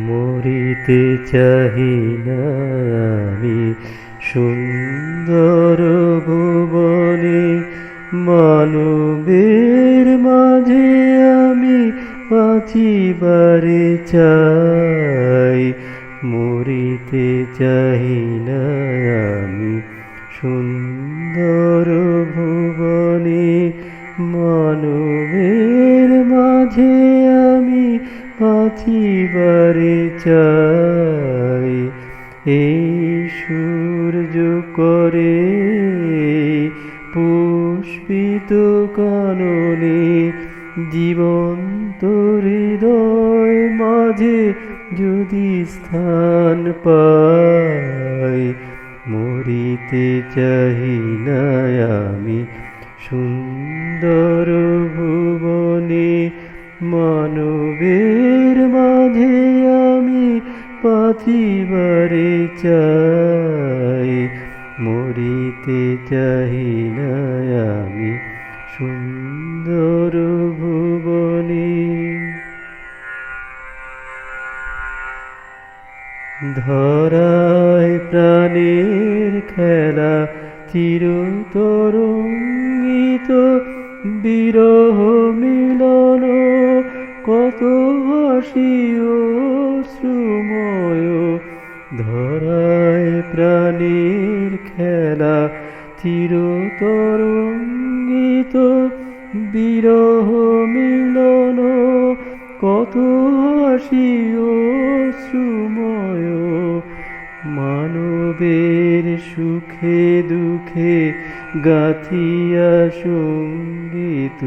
মরিতে চাহি না আমি সুন্দর ভুবনে, মানবের মাঝে আমি বাঁচিবারে চাই। মরিতে চাহি না আমি সুন্দর ভুবনে, মানবের মাঝে আমি বাঁচিবারে চাই। এই সূর্য করে পুষ্পিত কাননে, জীবন্ত হৃদয় মাঝে যদি স্থান পাই। মরিতে চাহি না আমি সুন্দর ভুবনে, মানবের মাঝে আমি বাঁচিবারে চাই। মরিতে চাহি না আমি সুন্দর ভুবনে। ধরায় প্রাণের খেলা চিরতরঙ্গিত, বিরহ মিলন কত হাসি অশ্রুময়। ধরায় প্রাণের খেলা চিরতরঙ্গিত, বিরহ মিলন কত হাসি অশ্রুময়। মানবের সুখে দুঃখে গাথিয়া সঙ্গীত,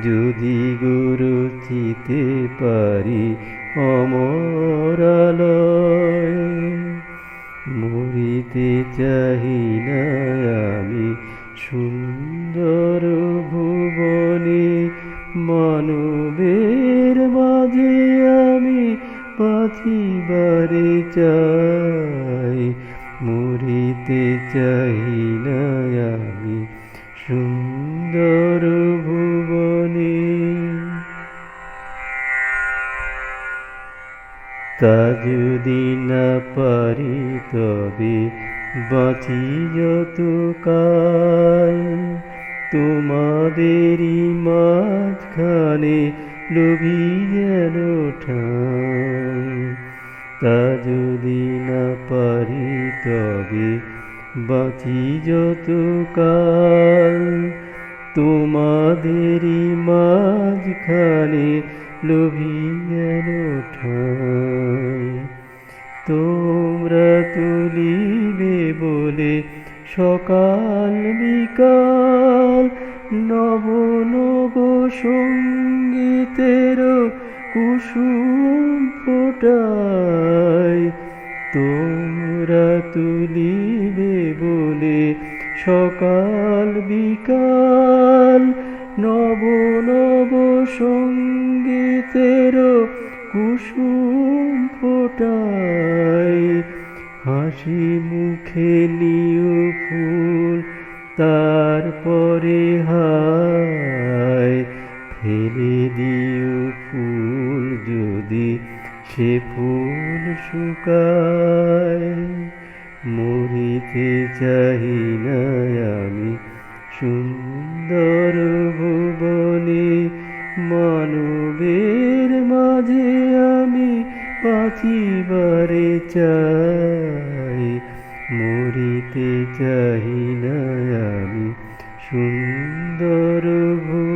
যদি গুরুচিতে পারি অমরালয়। মরিতে চাহি না আমি সুন্দর ভুবনে, মানবের মাঝে আমি বাঁচিবারে চাই। মরিতে চাহি না আমি সুন্দর ভুবনে। তা যদি না পারি তবে বাঁচি যতকাল, তোমাদেরই মাঝখানে লোভী যেন ঠাই। তা যদি না পারি তবে বাঁচি যতকাল, তোমাদেরই মাঝখানে লোভী যেন ঠাই। তোমরা তুলিবে বলে সকাল বিকাল, নব নব সঙ্গীতের কুসুম ফোটায়। তোমরা তুলিবে বলে সকাল বিকাল, নব নব সঙ্গীতের কুসুম ফোটায়। হাসি মুখে নিও ফুল তারপরে হায়, ফেলে দিও ফুল যদি সে ফুল শুকায়। মরিতে চাহি না আমি সুন্দর ভুবনে, মানবের মাঝে আমি বাঁচিবারে চাই। মরিতে চাহি না আমি সুন্দর ভুবনে।